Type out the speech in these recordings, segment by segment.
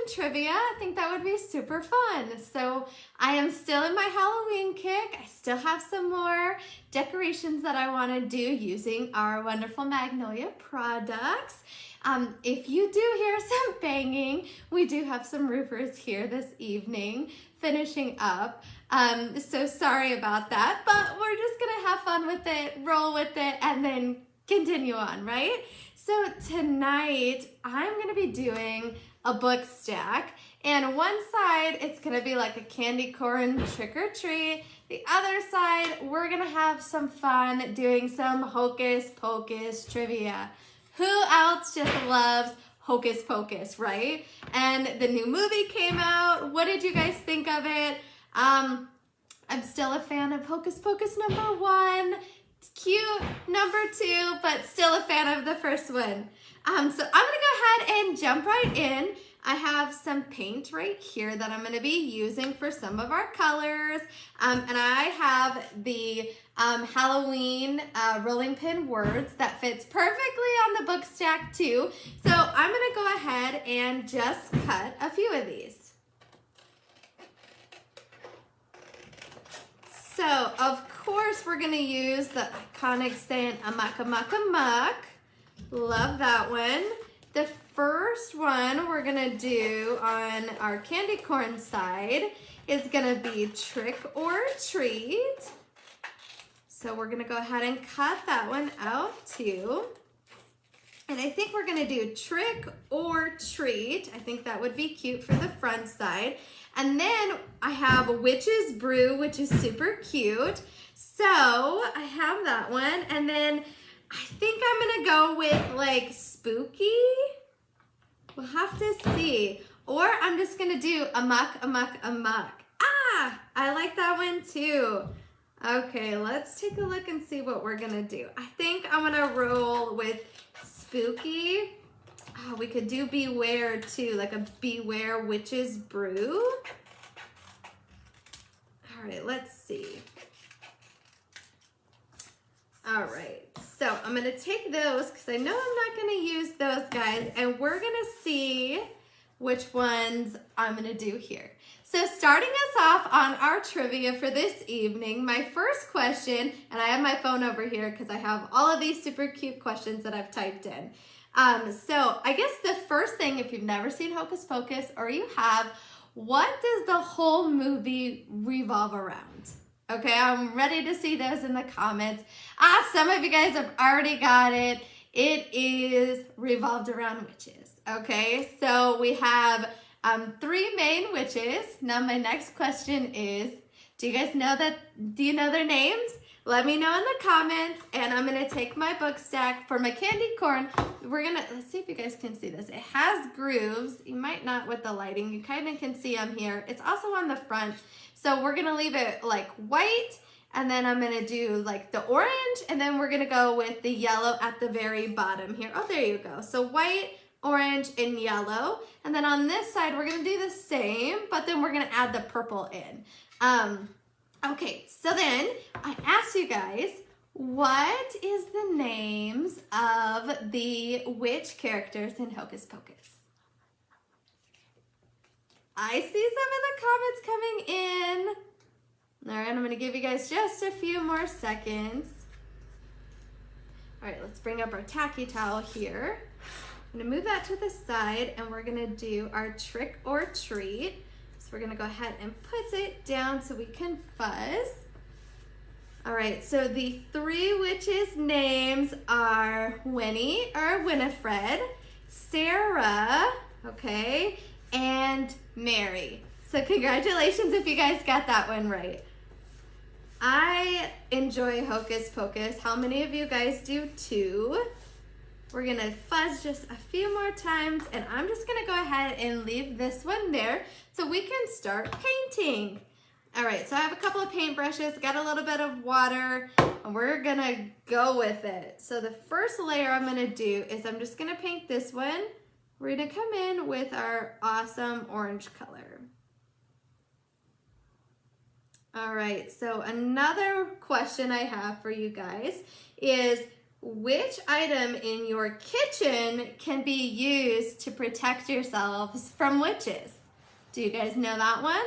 trivia. I think that would be super fun. So I am still in my Halloween kick. I still have some more decorations that I want to do using our wonderful Magnolia products. If you do hear some banging, we do have some roofers here this evening finishing up. So sorry about that, but we're just gonna have fun with it, roll with it, and then continue on, right? So tonight I'm gonna be doing a book stack, and one side it's gonna be like a candy corn trick or treat. The other side we're gonna have some fun doing some Hocus Pocus trivia. Who else just loves Hocus Pocus, right? And the new movie came out. What did you guys think of it? I'm still a fan of Hocus Pocus #1. It's cute, #2, but still a fan of the first one. So I'm gonna go ahead and jump right in. I have some paint right here that I'm gonna be using for some of our colors. And I have the Halloween rolling pin words that fits perfectly on the book stack too. So I'm gonna go ahead and just cut a few of these. So of course we're gonna use the iconic saying Amuck, Amuck, Amuck. Love that one. The first one we're gonna do on our candy corn side is gonna be trick or treat. So we're gonna go ahead and cut that one out too. And I think we're gonna do trick or treat. I think that would be cute for the front side. And then I have Witch's Brew, which is super cute. So I have that one. And then I think I'm gonna go with like spooky. We'll have to see. Or I'm just gonna do Amuck, Amuck, Amuck. Ah, I like that one too. Okay, let's take a look and see what we're gonna do. I think I'm gonna roll with spooky. Oh, we could do beware too, like a beware witch's brew. All right, let's see. All right, so I'm gonna take those because I know I'm not gonna use those guys, and we're gonna see which ones I'm gonna do here. So starting us off on our trivia for this evening, my first question, and I have my phone over here because I have all of these super cute questions that I've typed in. So I guess the first thing, if you've never seen Hocus Pocus or you have, what does the whole movie revolve around? Okay, I'm ready to see those in the comments. Some of you guys have already got it. It is revolved around witches. Okay, so we have 3 main witches. Now my next question is, do you know their names? Let me know in the comments, and I'm gonna take my book stack for my candy corn. Let's see if you guys can see this. It has grooves. You might not with the lighting. You kind of can see them here. It's also on the front. So we're gonna leave it like white, and then I'm gonna do like the orange, and then we're gonna go with the yellow at the very bottom here. Oh, there you go. So white, orange, and yellow. And then on this side, we're gonna do the same, but then we're gonna add the purple in. Okay, so then I asked you guys, what is the names of the witch characters in Hocus Pocus? I see some of the comments coming in. All right, I'm gonna give you guys just a few more seconds. All right, let's bring up our tacky towel here. I'm gonna move that to the side, and we're gonna do our trick or treat. So we're gonna go ahead and put it down so we can fuzz. All right, so the 3 witches' names are Winnie or Winifred, Sarah, okay, and Mary. So congratulations if you guys got that one right. I enjoy Hocus Pocus. How many of you guys do too? We're gonna fuzz just a few more times, and I'm just gonna go ahead and leave this one there so we can start painting. All right, so I have a couple of paintbrushes, got a little bit of water, and we're gonna go with it. So the first layer I'm gonna do is I'm just gonna paint this one. We're gonna come in with our awesome orange color. All right, so another question I have for you guys is, which item in your kitchen can be used to protect yourselves from witches? Do you guys know that one?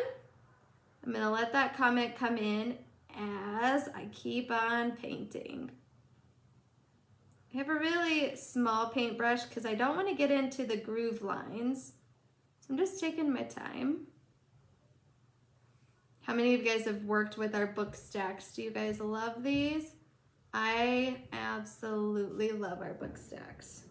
I'm gonna let that comment come in as I keep on painting. I have a really small paintbrush because I don't want to get into the groove lines. So I'm just taking my time. How many of you guys have worked with our book stacks? Do you guys love these? I absolutely love our book stacks.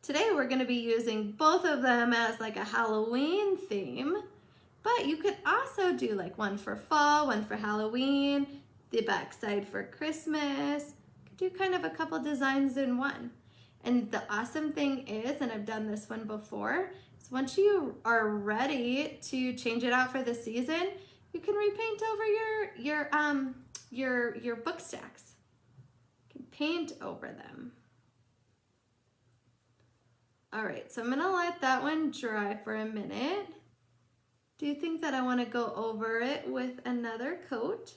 Today we're going to be using both of them as like a Halloween theme, but you could also do like one for fall, one for Halloween, the backside for Christmas. Do kind of a couple designs in one. And the awesome thing is, and I've done this one before, is once you are ready to change it out for the season, you can repaint over your book stacks. You can paint over them. All right, so I'm gonna let that one dry for a minute. Do you think that I wanna go over it with another coat?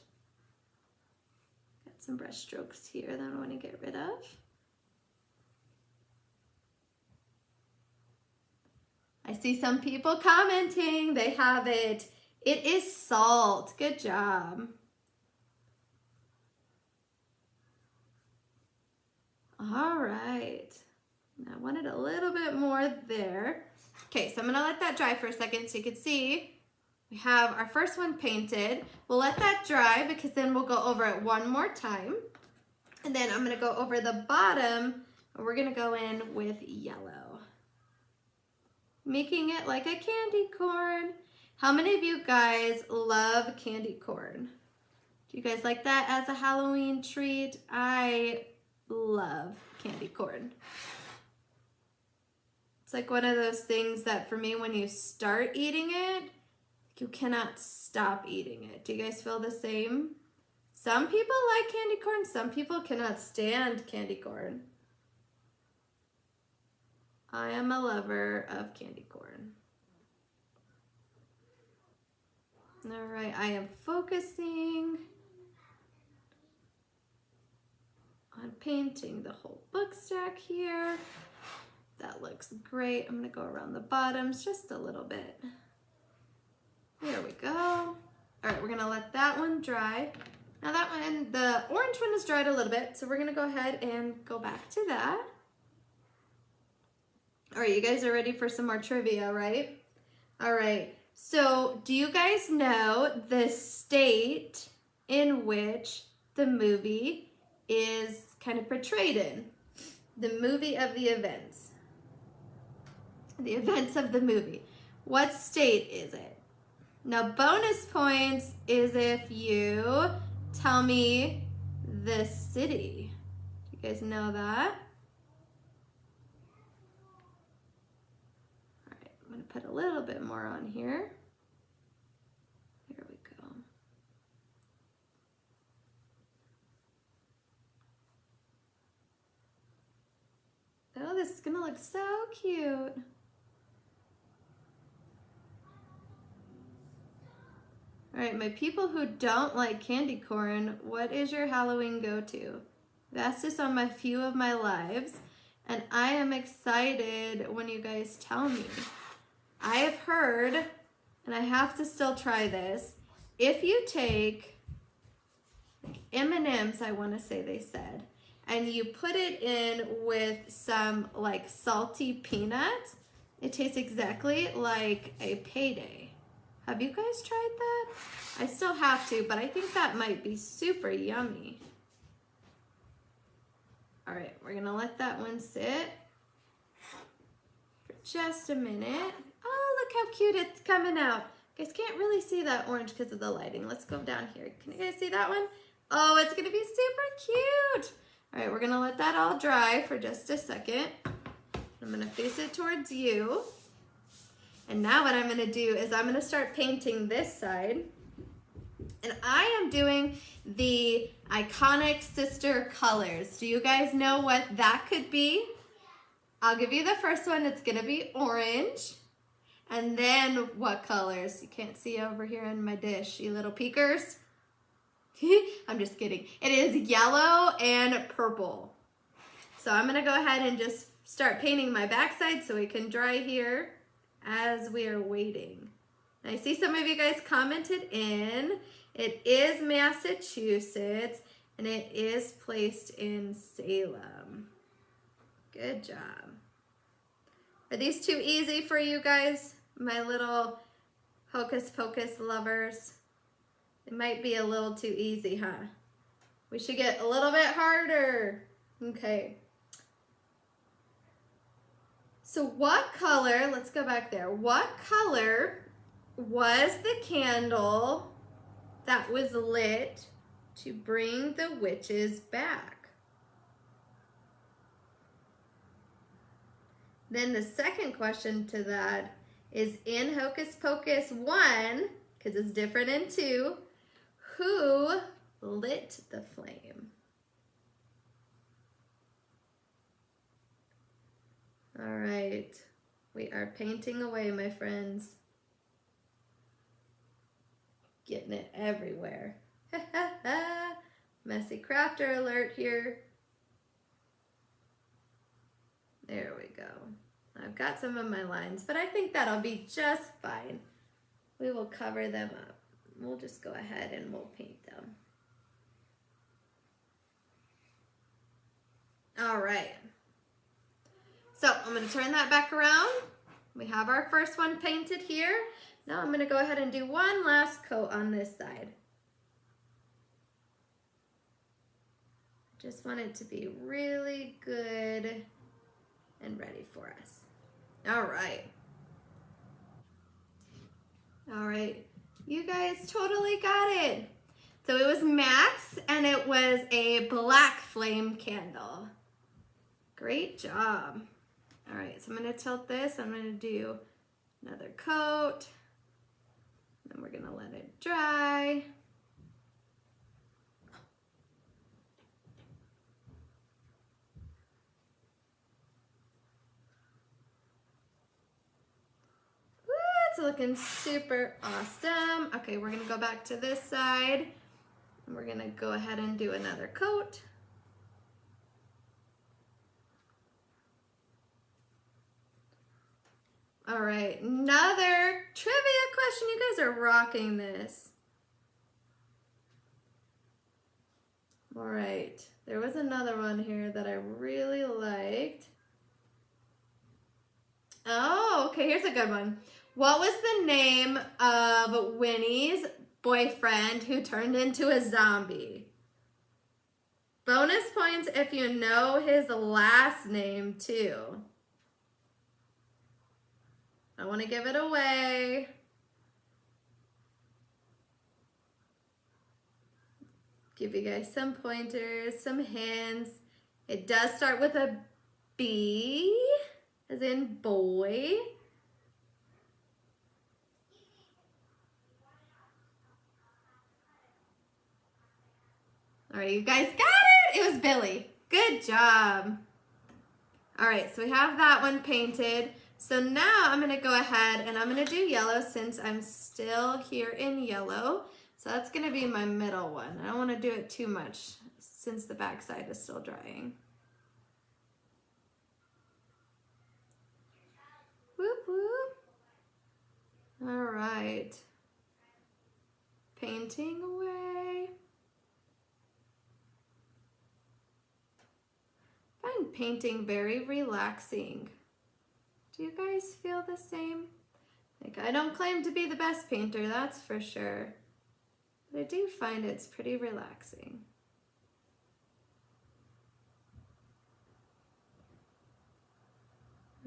Got some brush strokes here that I wanna get rid of. I see some people commenting, they have it. It is salt, good job. All right. I wanted a little bit more there. Okay, so I'm gonna let that dry for a second so you can see we have our first one painted. We'll let that dry because then we'll go over it one more time. And then I'm gonna go over the bottom and we're gonna go in with yellow. Making it like a candy corn. How many of you guys love candy corn? Do you guys like that as a Halloween treat? I love candy corn. It's like one of those things that for me, when you start eating it, you cannot stop eating it. Do you guys feel the same? Some people like candy corn, some people cannot stand candy corn. I am a lover of candy corn. All right, I am focusing on painting the whole book stack here. That looks great. I'm gonna go around the bottoms just a little bit. There we go. All right, we're gonna let that one dry. Now that one, the orange one is dried a little bit, so we're gonna go ahead and go back to that. All right, you guys are ready for some more trivia, right? All right, so do you guys know the state in which the movie is kind of portrayed in? The movie of the events. The events of the movie. What state is it? Now, bonus points is if you tell me the city. Do you guys know that? All right, I'm gonna put a little bit more on here. There we go. Oh, this is gonna look so cute. All right, my people who don't like candy corn, what is your Halloween go-to? I've asked this on a few of my lives, and I am excited when you guys tell me. I have heard, and I have to still try this, if you take like M&Ms, I want to say they said, and you put it in with some like salty peanuts, it tastes exactly like a payday. Have you guys tried that? I still have to, but I think that might be super yummy. All right, we're gonna let that one sit for just a minute. Oh, look how cute it's coming out. You guys can't really see that orange because of the lighting. Let's go down here. Can you guys see that one? Oh, it's gonna be super cute. All right, we're gonna let that all dry for just a second. I'm gonna face it towards you. And now what I'm gonna do is I'm gonna start painting this side. And I am doing the iconic sister colors. Do you guys know what that could be? I'll give you the first one. It's gonna be orange. And then what colors? You can't see over here in my dish, you little peekers. I'm just kidding. It is yellow and purple. So I'm gonna go ahead and just start painting my backside so it can dry here as we are waiting. I see some of you guys commented in. It is Massachusetts and it is placed in Salem. Good job. Are these too easy for you guys, my little Hocus Pocus lovers? It might be a little too easy, huh? We should get a little bit harder. Okay. So what color, let's go back there. What color was the candle that was lit to bring the witches back? Then the second question to that is in Hocus Pocus 1, because it's different in 2, who lit the flame? All right, we are painting away, my friends. Getting it everywhere. Messy crafter alert here. There we go. I've got some of my lines, but I think that'll be just fine. We will cover them up. We'll just go ahead and we'll paint them. All right. So I'm going to turn that back around. We have our first one painted here. Now I'm going to go ahead and do one last coat on this side. Just want it to be really good and ready for us. All right. All right. You guys totally got it. So it was Max and it was a black flame candle. Great job. All right, so I'm going to tilt this. I'm going to do another coat. Then we're going to let it dry. Woo, it's looking super awesome. Okay, we're going to go back to this side. And we're going to go ahead and do another coat. All right, another trivia question. You guys are rocking this. All right, there was another one here that I really liked. Oh, okay, here's a good one. What was the name of Winnie's boyfriend who turned into a zombie? Bonus points if you know his last name too. I don't want to give it away. Give you guys some pointers, some hints. It does start with a B, as in boy. All right, you guys got it. It was Billy. Good job. All right, so we have that one painted. So now I'm gonna go ahead and I'm gonna do yellow since I'm still here in yellow. So that's gonna be my middle one. I don't wanna do it too much since the back side is still drying. Whoop, whoop. All right. Painting away. I find painting very relaxing. Do you guys feel the same? Like, I don't claim to be the best painter, that's for sure. But I do find it's pretty relaxing.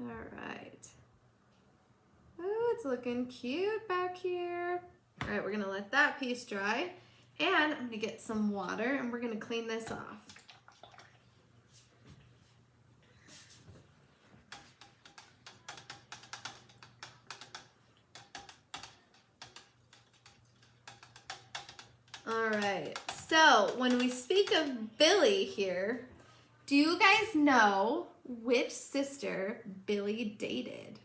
All right. Oh, it's looking cute back here. All right, we're gonna let that piece dry. And I'm gonna get some water and we're gonna clean this off. All right, so when we speak of Billy here, do you guys know which sister Billy dated?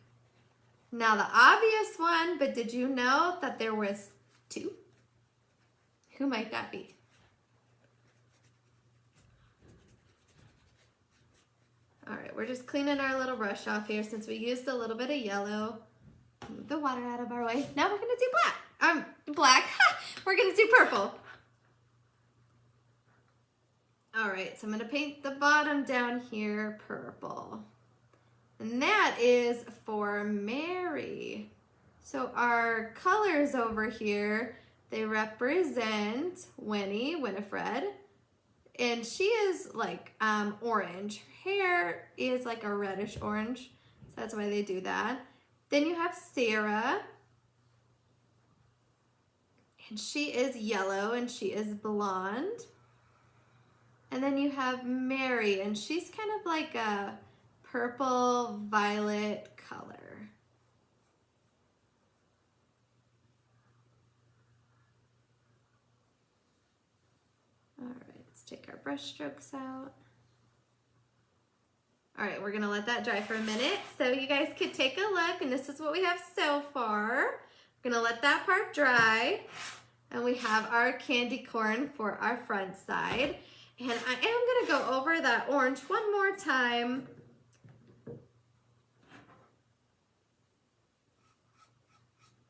Now the obvious one, but did you know that there was two? Who might that be? All right, we're just cleaning our little brush off here since we used a little bit of yellow. Move the water out of our way. Now we're gonna do black. Black. We're gonna do purple. All right, so I'm gonna paint the bottom down here purple. And that is for Mary. So our colors over here, they represent Winifred. And she is like orange. Her hair is like a reddish orange. So that's why they do that. Then you have Sarah. And she is yellow and she is blonde. And then you have Mary, and she's kind of like a purple violet color. All right, let's take our brush strokes out. All right, we're gonna let that dry for a minute so you guys could take a look, and this is what we have so far. We're gonna let that part dry, and we have our candy corn for our front side. And I am gonna go over that orange one more time.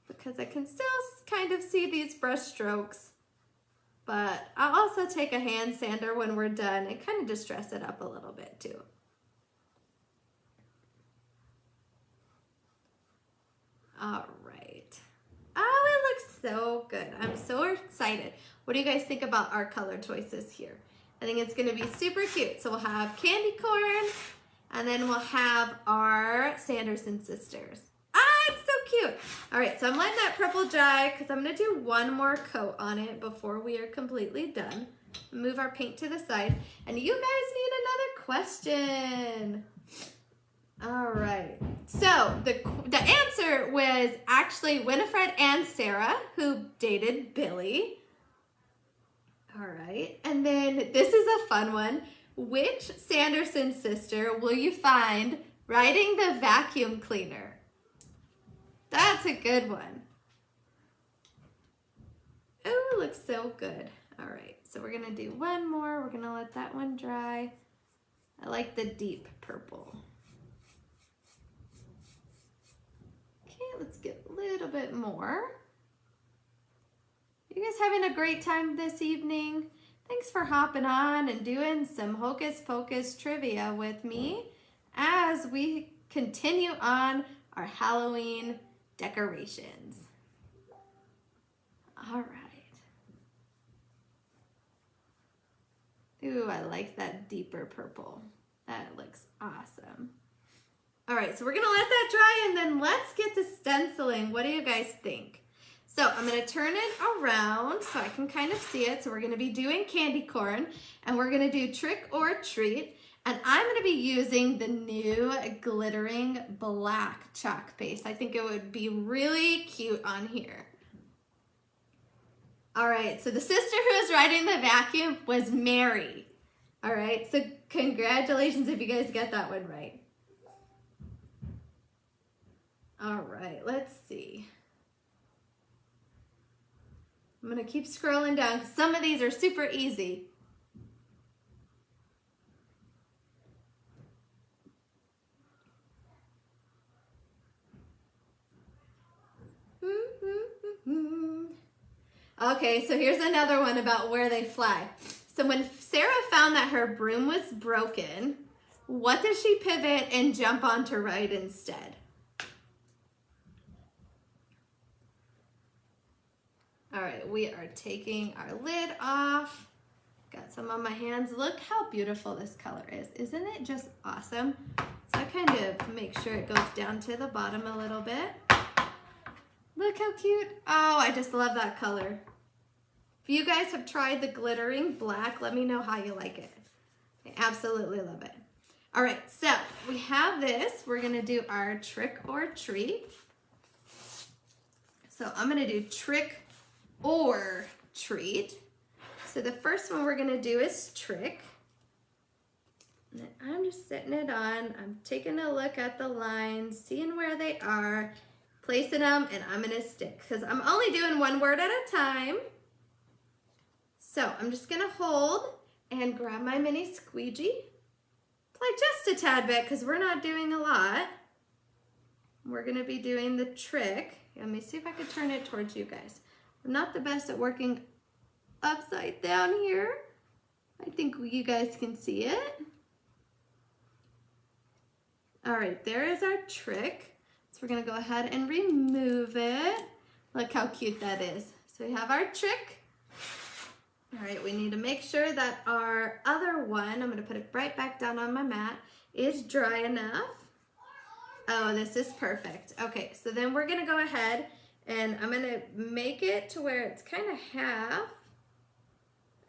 Because I can still kind of see these brush strokes. But I'll also take a hand sander when we're done and kind of just dress it up a little bit too. All right. Oh, it looks so good. I'm so excited. What do you guys think about our color choices here? I think it's gonna be super cute. So we'll have candy corn, and then we'll have our Sanderson sisters. Ah, it's so cute. All right, so I'm letting that purple dry because I'm gonna do one more coat on it before we are completely done. Move our paint to the side. And you guys need another question. All right, so the answer was actually Winifred and Sarah, who dated Billy. All right, and then this is a fun one. Which Sanderson sister will you find riding the vacuum cleaner? That's a good one. Oh, it looks so good. All right, so we're gonna do one more. We're gonna let that one dry. I like the deep purple. Okay, let's get a little bit more. You guys having a great time this evening? Thanks for hopping on and doing some Hocus Pocus trivia with me as we continue on our Halloween decorations. All right. Ooh, I like that deeper purple. That looks awesome. All right, so we're gonna let that dry and then let's get to stenciling. What do you guys think? So I'm gonna turn it around so I can kind of see it. So we're gonna be doing candy corn and we're gonna do trick or treat. And I'm gonna be using the new glittering black chalk paste. I think it would be really cute on here. All right, so the sister who was riding the vacuum was Mary. All right, so congratulations if you guys get that one right. All right, let's see. I'm gonna keep scrolling down because some of these are super easy. Okay, so here's another one about where they fly. So when Sarah found that her broom was broken, what does she pivot and jump on to ride instead? All right, we are taking our lid off. Got some on my hands. Look how beautiful this color is. Isn't it just awesome? So I kind of make sure it goes down to the bottom a little bit. Look how cute. Oh, I just love that color. If you guys have tried the glittering black, let me know how you like it. I absolutely love it. All right, so we have this. We're gonna do our trick or treat. So I'm gonna do trick or treat. So the first one we're gonna do is trick. And then I'm just setting it on. I'm taking a look at the lines, seeing where they are, placing them, and I'm gonna stick because I'm only doing one word at a time. So I'm just gonna hold and grab my mini squeegee, like just a tad bit because we're not doing a lot. We're gonna be doing the trick. Let me see if I could turn it towards you guys. I'm not the best at working upside down here. I think you guys can see it. All right, there is our trick. So we're gonna go ahead and remove it. Look how cute that is. So we have our trick. All right, we need to make sure that our other one, I'm gonna put it right back down on my mat, is dry enough. Oh, this is perfect. Okay, so then we're gonna go ahead and I'm gonna make it to where it's kind of half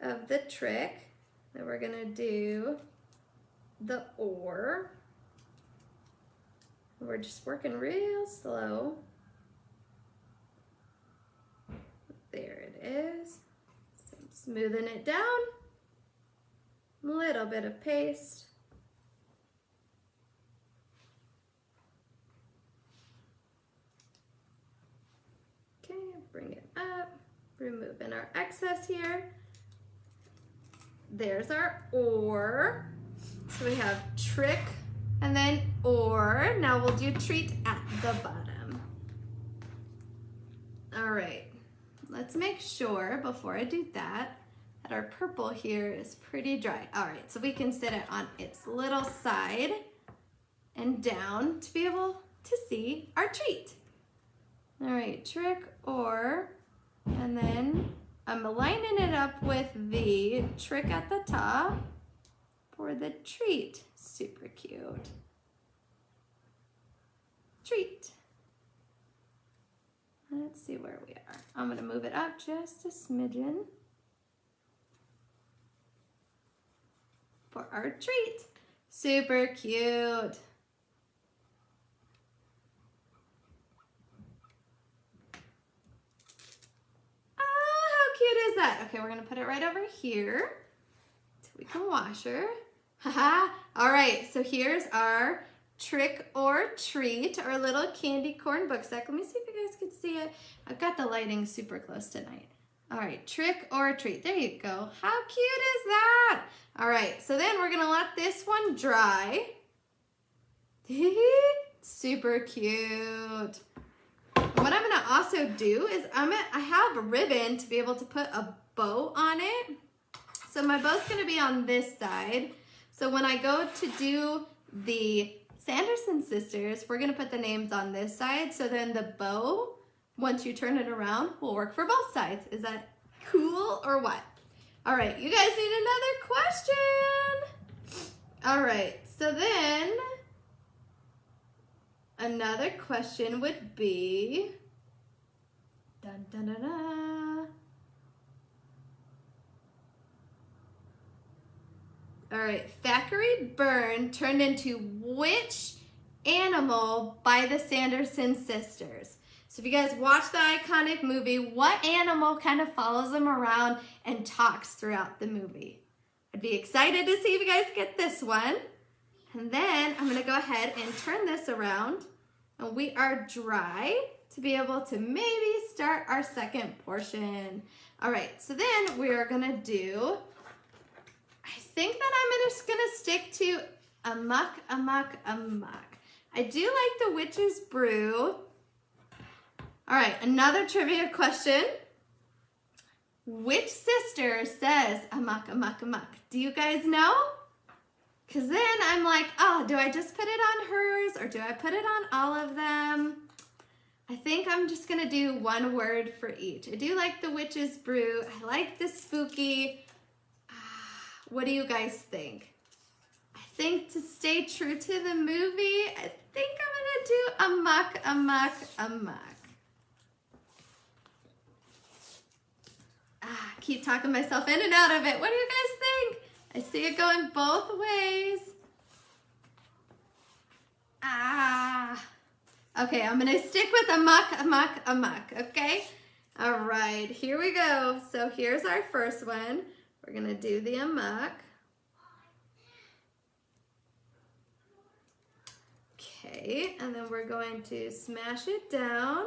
of the trick. Then we're gonna do the or. We're just working real slow. There it is. So I'm smoothing it down. A little bit of paste. Okay, bring it up. Removing our excess here. There's our or. So we have trick and then or. Now we'll do treat at the bottom. All right, let's make sure before I do that our purple here is pretty dry. All right, so we can sit it on its little side and down to be able to see our treat. All right, trick or, and then I'm lining it up with the trick at the top for the treat. Super cute. Treat. Let's see where we are. I'm gonna move it up just a smidgen for our treat. Super cute. Cute is that? Okay, we're gonna put it right over here so we can wash her. Haha. All right, so here's our trick or treat, our little candy corn book stack. Let me see if you guys can see it. I've got the lighting super close tonight. All right, trick or treat. There you go. How cute is that? All right, so then we're gonna let this one dry. Super cute. What I'm gonna also do is I have a ribbon to be able to put a bow on it. So my bow's gonna be on this side. So when I go to do the Sanderson sisters, we're gonna put the names on this side. So then the bow, once you turn it around, will work for both sides. Is that cool or what? All right, you guys need another question. All right, so then another question would be, dun, dun, dun, dun. All right, Thackeray Byrne turned into which animal by the Sanderson sisters? So if you guys watch the iconic movie, what animal kind of follows them around and talks throughout the movie? I'd be excited to see if you guys get this one. And then I'm gonna go ahead and turn this around and we are dry to be able to maybe start our second portion. All right, so then we are gonna do, I think that I'm just gonna stick to Amuck, Amuck, Amuck. I do like the Witch's Brew. All right, another trivia question. Which sister says Amuck, Amuck, Amuck? Do you guys know? Because then I'm like, oh, do I just put it on hers or do I put it on all of them? I think I'm just gonna do one word for each. I do like the Witch's Brew. I like the spooky. What do you guys think? I think to stay true to the movie, I think I'm gonna do Amuck, Amuck, Amuck. Keep talking myself in and out of it. What do you guys think? I see it going both ways. Okay, I'm gonna stick with Amuck, Amuck, Amuck, okay? All right, here we go. So here's our first one. We're gonna do the Amuck. Okay, and then we're going to smash it down.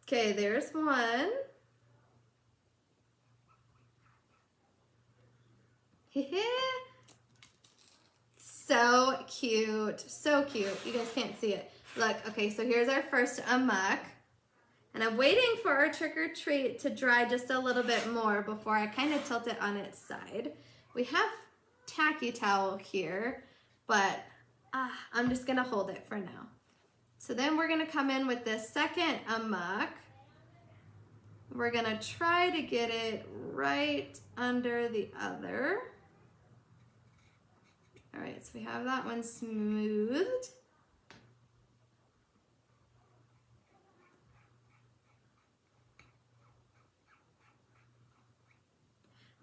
Okay, there's one. So cute, so cute. You guys can't see it. Look, okay, so here's our first Amuck. And I'm waiting for our trick or treat to dry just a little bit more before I kind of tilt it on its side. We have tacky towel here, but I'm just gonna hold it for now. So then we're gonna come in with this second Amuck. We're gonna try to get it right under the other. All right, so we have that one smoothed.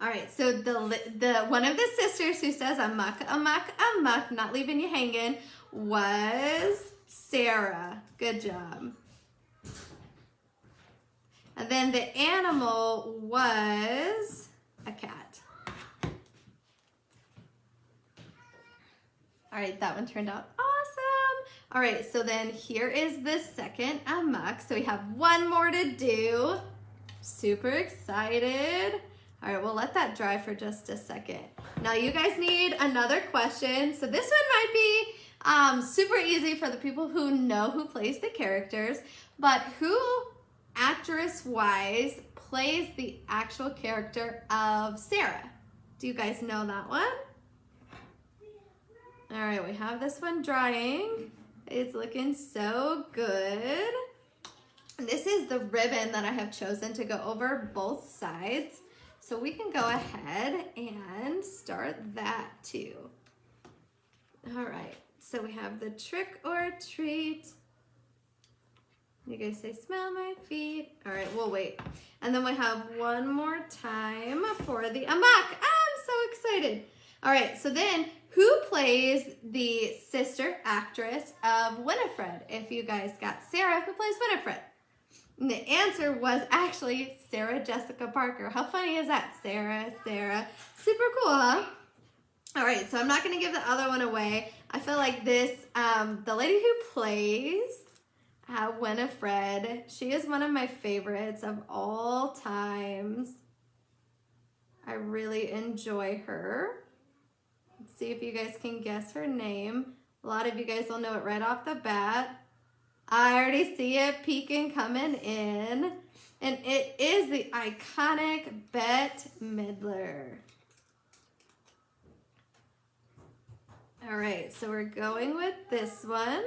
All right, so the one of the sisters who says Amuck, Amuck, Amuck, not leaving you hanging, was Sarah. Good job. And then the animal was a cat. All right, that one turned out awesome. All right, so then here is the second Amuck. So we have one more to do. Super excited. All right, we'll let that dry for just a second. Now you guys need another question. So this one might be super easy for the people who know who plays the characters, but who actress-wise plays the actual character of Sarah? Do you guys know that one? All right, we have this one drying. It's looking so good. This is the ribbon that I have chosen to go over both sides. So we can go ahead and start that too. All right, so we have the trick or treat. You guys say, smell my feet. All right, we'll wait. And then we have one more time for the Amuck. I'm so excited. All right, so then who plays the sister actress of Winifred? If you guys got Sarah, who plays Winifred? And the answer was actually Sarah Jessica Parker. How funny is that? Sarah. Super cool, huh? All right, so I'm not going to give the other one away. I feel like this, the lady who plays Winifred, she is one of my favorites of all times. I really enjoy her. Let's see if you guys can guess her name. A lot of you guys will know it right off the bat. I already see it peeking coming in. And it is the iconic Bette Midler. All right, so we're going with this one.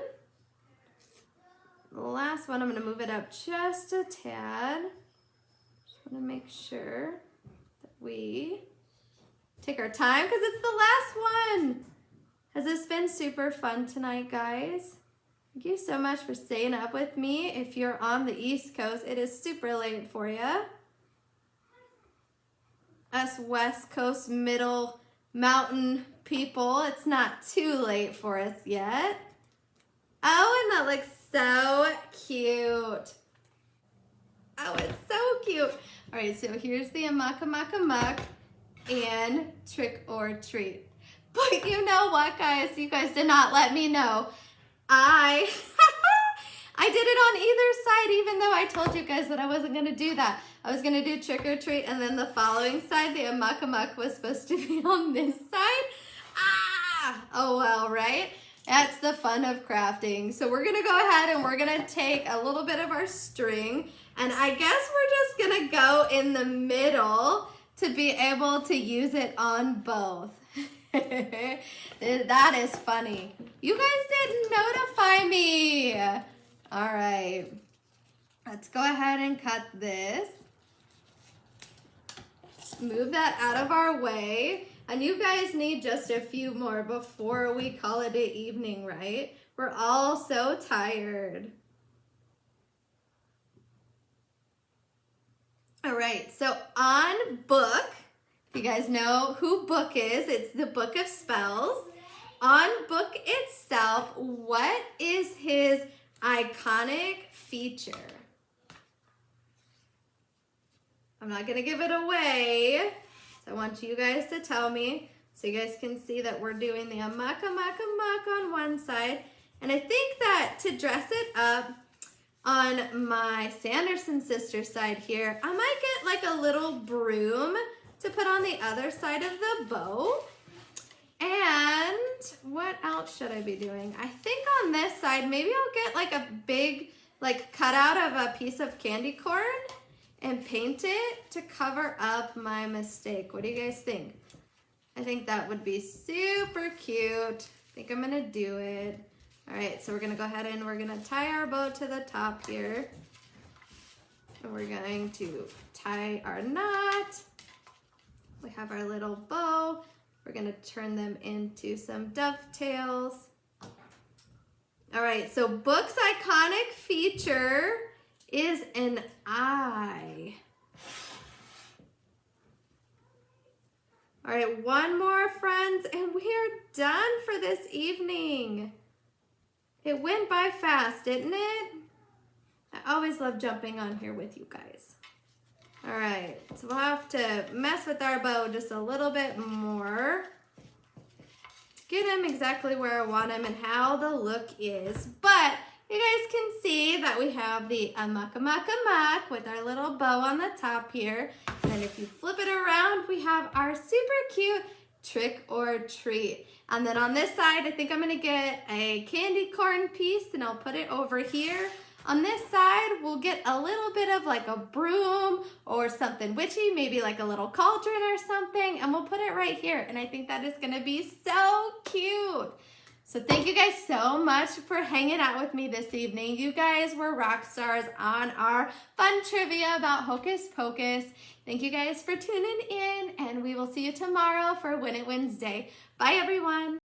The last one, I'm gonna move it up just a tad. Just wanna make sure that we take our time because it's the last one. Has this been super fun tonight, guys? Thank you so much for staying up with me. If you're on the East Coast, it is super late for you. Us West Coast middle mountain people, it's not too late for us yet. Oh, and that looks so cute. Oh, it's so cute. All right, so here's the Amuck, Amuck, Amuck and trick or treat. But you know what, guys? You guys did not let me know. I did it on either side, even though I told you guys that I wasn't going to do that. I was going to do trick or treat, and then the following side, the Amuck Amuck, was supposed to be on this side. Oh well, right? That's the fun of crafting. So we're going to go ahead and we're going to take a little bit of our string, and I guess we're just going to go in the middle to be able to use it on both. That is funny. You guys didn't notify me. All right, let's go ahead and cut this. Move that out of our way. And you guys need just a few more before we call it an evening, right? We're all so tired. All right, so on Book, if you guys know who Book is, it's the Book of Spells. On Book itself, what is his iconic feature? I'm not gonna give it away, so I want you guys to tell me so you guys can see that we're doing the Amuck, Amuck, Amuck on one side. And I think that to dress it up on my Sanderson sister side here, I might get like a little broom to put on the other side of the bow. And what else should I be doing? I think on this side, maybe I'll get like a big cutout of a piece of candy corn and paint it to cover up my mistake. What do you guys think? I think that would be super cute. I think I'm gonna do it. All right, so we're gonna go ahead and we're gonna tie our bow to the top here. And we're going to tie our knot. We have our little bow. We're gonna turn them into some dovetails. All right, so Book's iconic feature is an eye. All right, one more, friends, and we are done for this evening. It went by fast, didn't it? I always love jumping on here with you guys. All right, so we'll have to mess with our bow just a little bit more to get him exactly where I want him and how the look is. But you guys can see that we have the Amuck, Amuck, Amuck with our little bow on the top here. And then if you flip it around, we have our super cute trick or treat. And then on this side, I think I'm gonna get a candy corn piece and I'll put it over here. On this side, we'll get a little bit of like a broom or something witchy, maybe like a little cauldron or something, and we'll put it right here. And I think that is gonna be so cute. So thank you guys so much for hanging out with me this evening. You guys were rock stars on our fun trivia about Hocus Pocus. Thank you guys for tuning in, and we will see you tomorrow for Win It Wednesday. Bye, everyone.